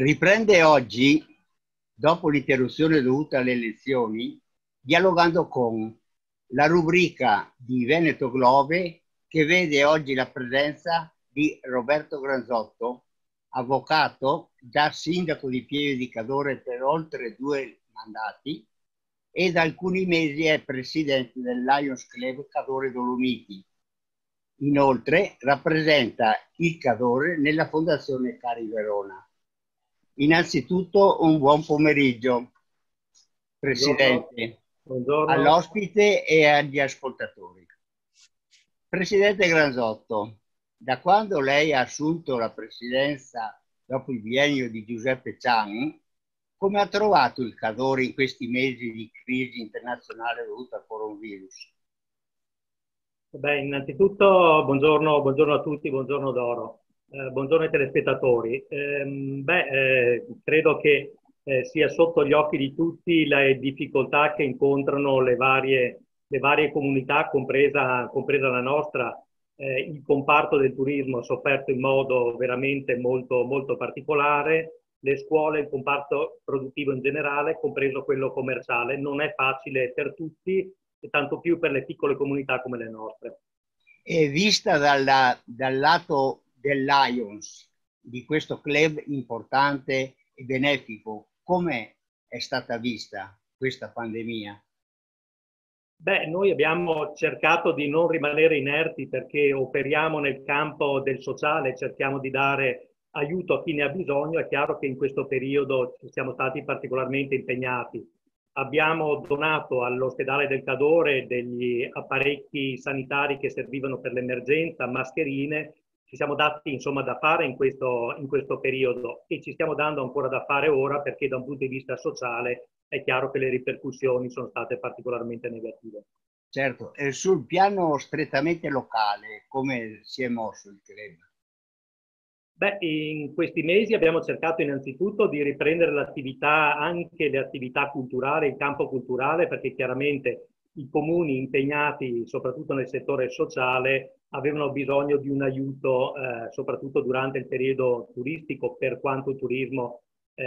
Riprende oggi, dopo l'interruzione dovuta alle elezioni, dialogando con la rubrica di Veneto Globe che vede oggi la presenza di Roberto Granzotto, avvocato, già sindaco di Pieve di Cadore per oltre 2 mandati e da alcuni mesi è presidente del Lions Club Cadore Dolomiti. Inoltre rappresenta il Cadore nella Fondazione Cari Verona. Innanzitutto un buon pomeriggio, Buongiorno. Presidente, Buongiorno. all'ospite e agli ascoltatori. Presidente Granzotto, da quando lei ha assunto la presidenza dopo il biennio di Giuseppe Cian, come ha trovato il Cadore in questi mesi di crisi internazionale dovuta al coronavirus? Beh, innanzitutto buongiorno a tutti, buongiorno Doro, buongiorno ai telespettatori. Credo che sia sotto gli occhi di tutti le difficoltà che incontrano le varie comunità, compresa la nostra. Il comparto del turismo ha sofferto in modo veramente molto, molto particolare, le scuole, il comparto produttivo in generale, compreso quello commerciale. Non è facile per tutti e tanto più per le piccole comunità come le nostre. E vista dal lato del Lions, di questo club importante e benefico, come è stata vista questa pandemia? Beh, noi abbiamo cercato di non rimanere inerti perché operiamo nel campo del sociale, cerchiamo di dare aiuto a chi ne ha bisogno. È chiaro che in questo periodo ci siamo stati particolarmente impegnati. Abbiamo donato all'ospedale del Cadore degli apparecchi sanitari che servivano per l'emergenza, mascherine. Ci siamo dati insomma da fare in questo periodo e ci stiamo dando ancora da fare ora perché da un punto di vista sociale è chiaro che le ripercussioni sono state particolarmente negative. Certo, e sul piano strettamente locale, come si è mosso il club? Beh, in questi mesi abbiamo cercato innanzitutto di riprendere l'attività, anche le attività culturali, il campo culturale, perché chiaramente i comuni impegnati soprattutto nel settore sociale avevano bisogno di un aiuto soprattutto durante il periodo turistico, per quanto il turismo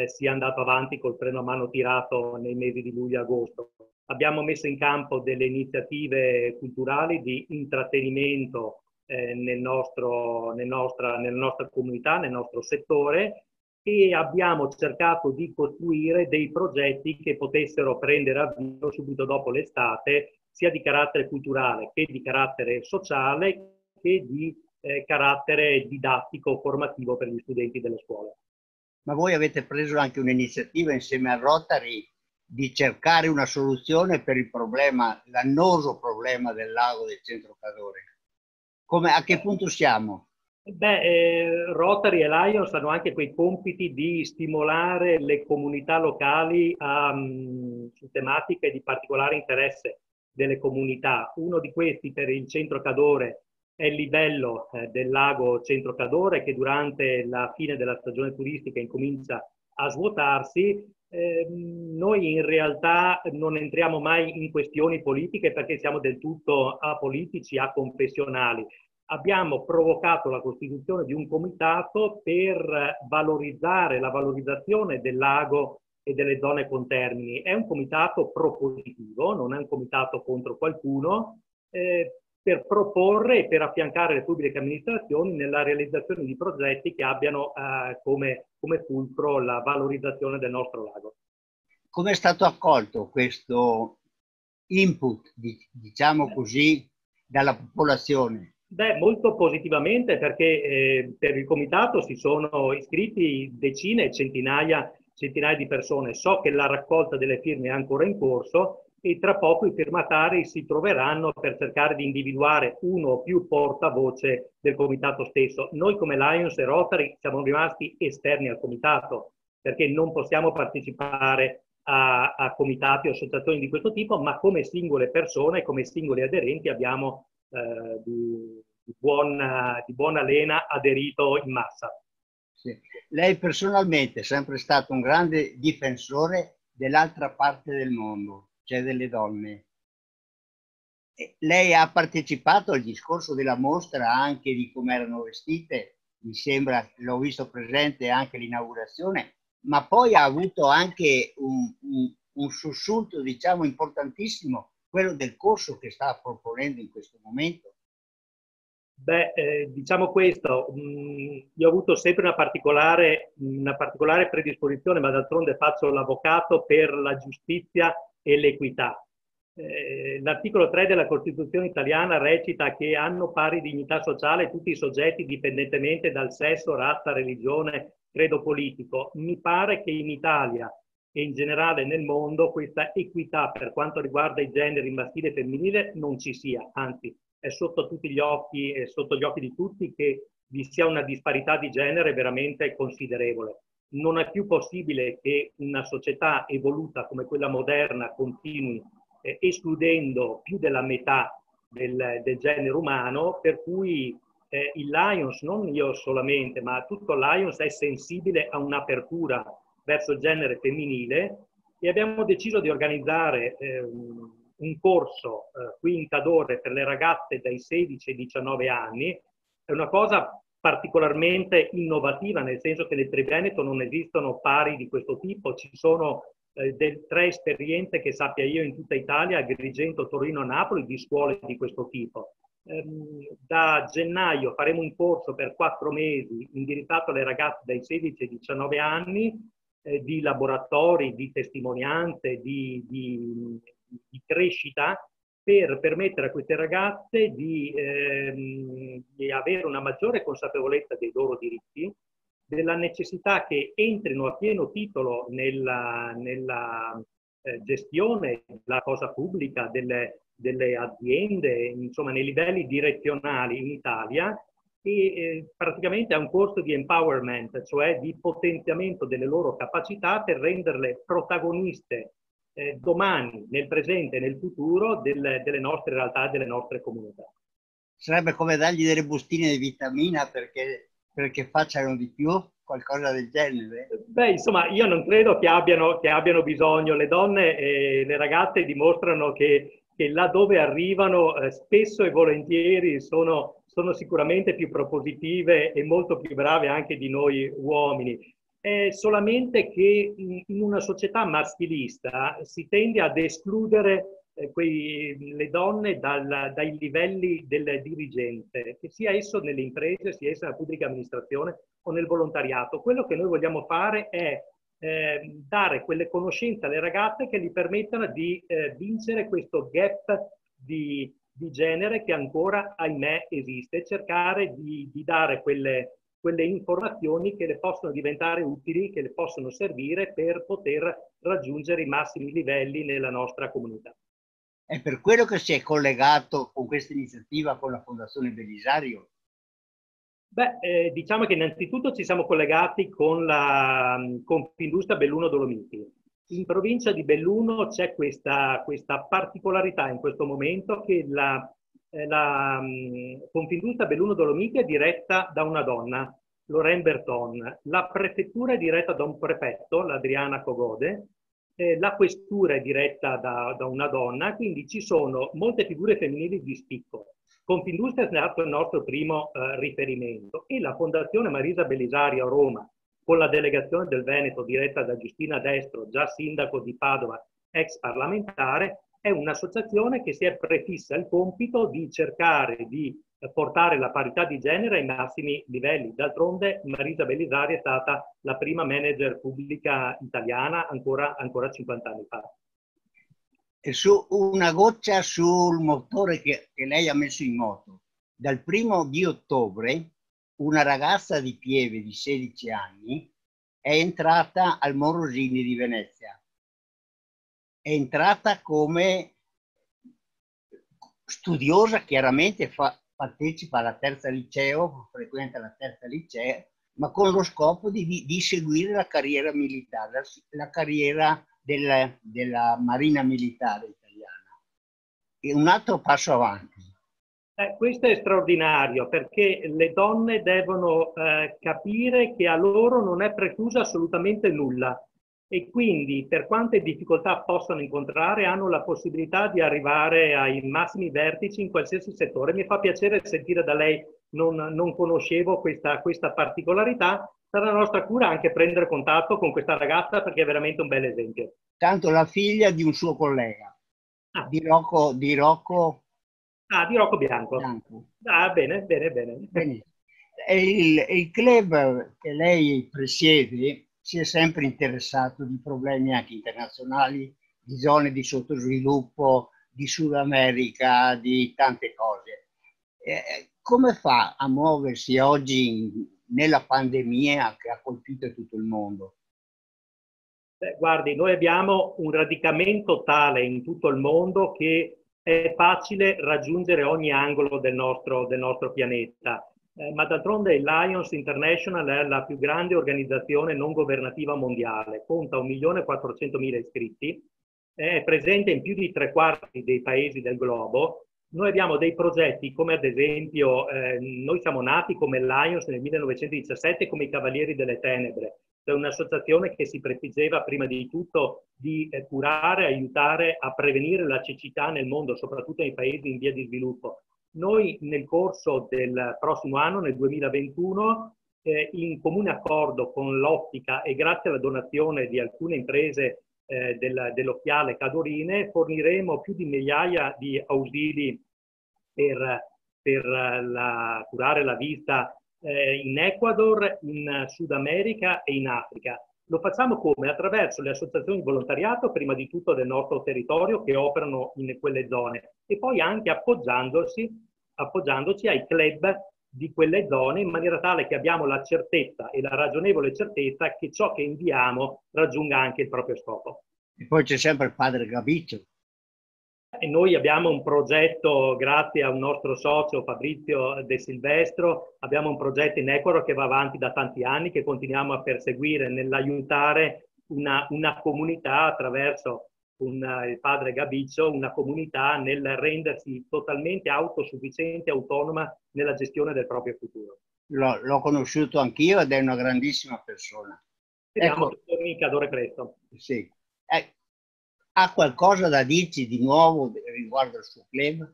sia andato avanti col freno a mano tirato nei mesi di luglio e agosto. Abbiamo messo in campo delle iniziative culturali di intrattenimento nella nostra comunità, nel nostro settore, e abbiamo cercato di costruire dei progetti che potessero prendere avvio subito dopo l'estate, sia di carattere culturale che di carattere sociale che di carattere didattico formativo per gli studenti delle scuole. Ma voi avete preso anche un'iniziativa insieme al Rotary di cercare una soluzione per il problema, l'annoso problema del lago del centro Cadore. A che punto siamo? Rotary e Lions hanno anche quei compiti di stimolare le comunità locali su tematiche di particolare interesse delle comunità. Uno di questi per il centro Cadore è il livello del lago centro Cadore, che durante la fine della stagione turistica incomincia a svuotarsi. Noi in realtà non entriamo mai in questioni politiche perché siamo del tutto apolitici, aconfessionali. Abbiamo provocato la costituzione di un comitato per valorizzare la valorizzazione del lago e delle zone contermini. È un comitato propositivo, non è un comitato contro qualcuno, per proporre e per affiancare le pubbliche amministrazioni nella realizzazione di progetti che abbiano come fulcro la valorizzazione del nostro lago. Come è stato accolto questo input, diciamo così, dalla popolazione? Beh, molto positivamente perché per il comitato si sono iscritti decine e centinaia di persone. So che la raccolta delle firme è ancora in corso e tra poco i firmatari si troveranno per cercare di individuare uno o più portavoce del comitato stesso. Noi come Lions e Rotary siamo rimasti esterni al comitato perché non possiamo partecipare a comitati o associazioni di questo tipo, ma come singole persone, come singoli aderenti abbiamo di buona lena aderito in massa. Sì. Lei personalmente è sempre stato un grande difensore dell'altra parte del mondo, cioè delle donne. Lei ha partecipato al discorso della mostra anche di come erano vestite, mi sembra, l'ho visto presente anche all'inaugurazione, ma poi ha avuto anche un sussulto, diciamo, importantissimo, quello del corso che sta proponendo in questo momento. Beh, diciamo questo, io ho avuto sempre una particolare predisposizione, ma d'altronde faccio l'avvocato per la giustizia e l'equità. L'articolo 3 della Costituzione italiana recita che hanno pari dignità sociale tutti i soggetti indipendentemente dal sesso, razza, religione, credo politico. Mi pare che in Italia e in generale nel mondo questa equità per quanto riguarda i generi maschile e femminile non ci sia, anzi è sotto tutti gli occhi, è sotto gli occhi di tutti che vi sia una disparità di genere veramente considerevole. Non è più possibile che una società evoluta come quella moderna continui escludendo più della metà del genere umano, per cui il Lions, non io solamente, ma tutto Lions è sensibile a un'apertura verso il genere femminile e abbiamo deciso di organizzare un corso qui in Cadore per le ragazze dai 16 ai 19 anni. È una cosa particolarmente innovativa, nel senso che nel Triveneto non esistono pari di questo tipo, ci sono 3 esperienze che sappia io in tutta Italia, Agrigento, Torino, Napoli, di scuole di questo tipo. Da gennaio faremo un corso per 4 mesi indirizzato alle ragazze dai 16 ai 19 anni di laboratori, di testimonianze, di crescita per permettere a queste ragazze di avere una maggiore consapevolezza dei loro diritti, della necessità che entrino a pieno titolo nella gestione della cosa pubblica, delle aziende, insomma nei livelli direzionali in Italia e praticamente è un corso di empowerment, cioè di potenziamento delle loro capacità per renderle protagoniste domani, nel presente e nel futuro delle nostre realtà e delle nostre comunità. Sarebbe come dargli delle bustine di vitamina perché facciano di più, qualcosa del genere? Beh, insomma, io non credo che abbiano bisogno. Le donne e le ragazze dimostrano che là dove arrivano spesso e volentieri sono sicuramente più propositive e molto più brave anche di noi uomini. È solamente che in una società maschilista si tende ad escludere le donne dai livelli del dirigente, che sia esso nelle imprese, sia essa nella pubblica amministrazione o nel volontariato. Quello che noi vogliamo fare è dare quelle conoscenze alle ragazze che gli permettano di vincere questo gap di genere che ancora, ahimè, esiste, cercare di dare quelle informazioni che le possono diventare utili, che le possono servire per poter raggiungere i massimi livelli nella nostra comunità. È per quello che si è collegato con questa iniziativa con la Fondazione Belisario? Beh, diciamo che innanzitutto ci siamo collegati con Confindustria Belluno Dolomiti. In provincia di Belluno c'è questa particolarità in questo momento che la Confindustria Belluno Dolomiti è diretta da una donna, Lorraine Berton. La prefettura è diretta da un prefetto, l'Adriana Cogode. La questura è diretta da una donna, quindi ci sono molte figure femminili di spicco. Confindustria è stato il nostro primo riferimento e la Fondazione Marisa Belisario a Roma, con la delegazione del Veneto diretta da Giustina Destro, già sindaco di Padova, ex parlamentare, è un'associazione che si è prefissa il compito di cercare di portare la parità di genere ai massimi livelli. D'altronde Marisa Belisario è stata la prima manager pubblica italiana ancora 50 anni fa. E su una goccia sul motore che lei ha messo in moto. Dal 1° di ottobre una ragazza di Pieve di 16 anni è entrata al Morosini di Venezia. È entrata come studiosa, chiaramente partecipa alla terza liceo, frequenta la terza liceo, ma con lo scopo di seguire la carriera militare, la carriera della Marina Militare italiana. E un altro passo avanti. Questo è straordinario perché le donne devono capire che a loro non è precluso assolutamente nulla e quindi per quante difficoltà possano incontrare hanno la possibilità di arrivare ai massimi vertici in qualsiasi settore. Mi fa piacere sentire da lei, non conoscevo questa particolarità Sarà nostra cura anche prendere contatto con questa ragazza perché è veramente un bel esempio. Tanto la figlia di un suo collega, Ah, di Rocco di Rocco Bianco. Bianco. Ah, bene, bene, bene. Benissimo. E il club che lei presiede si è sempre interessato di problemi anche internazionali, di zone di sottosviluppo, di Sud America, di tante cose. Come fa a muoversi oggi nella pandemia che ha colpito tutto il mondo? Beh, guardi, noi abbiamo un radicamento tale in tutto il mondo che è facile raggiungere ogni angolo del nostro pianeta. Ma d'altronde il Lions International è la più grande organizzazione non governativa mondiale, conta 1.400.000 iscritti, è presente in più di 3/4 dei paesi del globo. Noi abbiamo dei progetti come ad esempio, noi siamo nati come Lions nel 1917 come i Cavalieri delle Tenebre, cioè un'associazione che si prefiggeva prima di tutto di curare, aiutare a prevenire la cecità nel mondo, soprattutto nei paesi in via di sviluppo. Noi nel corso del prossimo anno, nel 2021, in comune accordo con l'Ottica e grazie alla donazione di alcune imprese dell'occhiale Cadorine, forniremo più di migliaia di ausili per curare la vista in Ecuador, in Sud America e in Africa. Lo facciamo come? Attraverso le associazioni di volontariato, prima di tutto del nostro territorio, che operano in quelle zone, e poi anche appoggiandoci ai club di quelle zone, in maniera tale che abbiamo la certezza e la ragionevole certezza che ciò che inviamo raggiunga anche il proprio scopo. E poi c'è sempre il padre Gabiccio. E noi abbiamo un progetto, grazie a un nostro socio Fabrizio De Silvestro, abbiamo un progetto in Ecuador che va avanti da tanti anni, che continuiamo a perseguire nell'aiutare una comunità attraverso il padre Gabiccio, una comunità nel rendersi totalmente autosufficiente, autonoma nella gestione del proprio futuro. L'ho conosciuto anch'io ed è una grandissima persona. Speriamo Ecco, che torni in cadore presto. sì. Ha qualcosa da dirci di nuovo riguardo al suo club?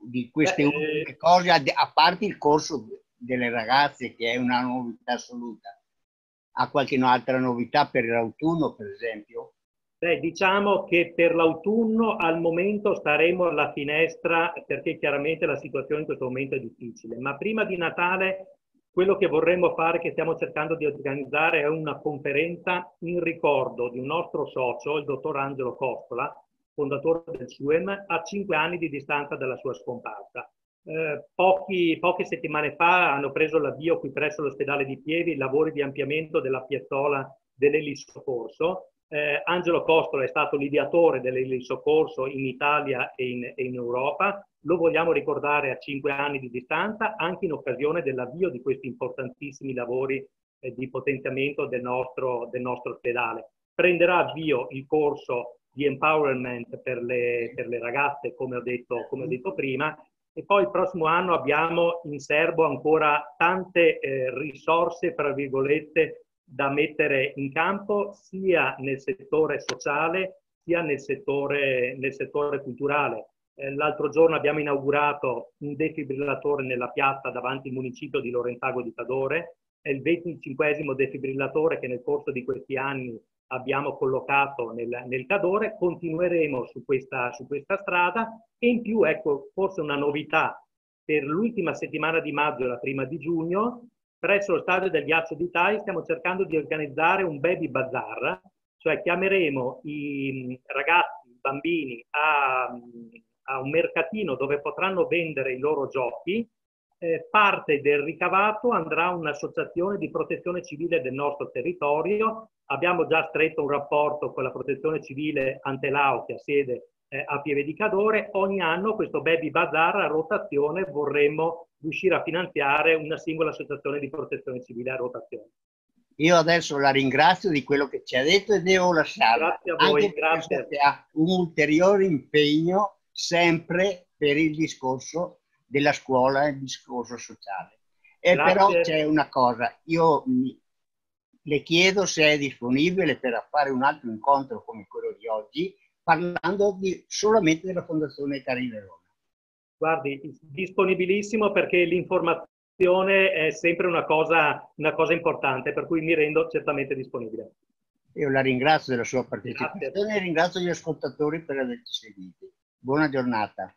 Di queste ultime cose, a parte il corso delle ragazze, che è una novità assoluta. Ha qualche altra novità per l'autunno, per esempio? Beh, diciamo che per l'autunno al momento staremo alla finestra perché chiaramente la situazione in questo momento è difficile, ma prima di Natale quello che vorremmo fare, che stiamo cercando di organizzare, è una conferenza in ricordo di un nostro socio, il dottor Angelo Costola, fondatore del SUEM, a 5 anni di distanza dalla sua scomparsa. Poche settimane fa hanno preso l'avvio qui presso l'ospedale di Pieve i lavori di ampliamento della piazzola dell'elisoccorso. Angelo Costola è stato l'ideatore dell'elisoccorso in Italia e in Europa. Lo vogliamo ricordare a 5 anni di distanza, anche in occasione dell'avvio di questi importantissimi lavori di potenziamento del nostro ospedale. Prenderà avvio il corso di empowerment per le ragazze, come ho detto prima, e poi il prossimo anno abbiamo in serbo ancora tante risorse, tra virgolette, da mettere in campo sia nel settore sociale sia nel settore culturale. L'altro giorno abbiamo inaugurato un defibrillatore nella piazza davanti al municipio di Lorentago di Cadore, è il 25esimo defibrillatore che nel corso di questi anni abbiamo collocato nel Cadore. Continueremo su questa strada e in più, ecco, forse una novità per l'ultima settimana di maggio e la prima di giugno, presso lo stadio del Ghiaccio di Tai stiamo cercando di organizzare un baby bazar, cioè chiameremo i ragazzi, i bambini a un mercatino dove potranno vendere i loro giochi. Parte del ricavato andrà a un'associazione di protezione civile del nostro territorio. Abbiamo già stretto un rapporto con la protezione civile Antelao che ha sede a Pieve di Cadore. Ogni anno questo baby bazar a rotazione vorremmo riuscire a finanziare una singola associazione di protezione civile a rotazione. Io adesso la ringrazio di quello che ci ha detto e devo lasciarla. Grazie a voi, grazie. Perché ha un ulteriore impegno sempre per il discorso della scuola e il discorso sociale. E però c'è una cosa, io le chiedo se è disponibile per fare un altro incontro come quello di oggi, parlando solamente della Fondazione Cari Verona. Guardi, disponibilissimo perché l'informazione formazione è sempre una cosa importante, per cui mi rendo certamente disponibile. Io la ringrazio della sua partecipazione Grazie. e ringrazio gli ascoltatori per averci seguiti. Buona giornata.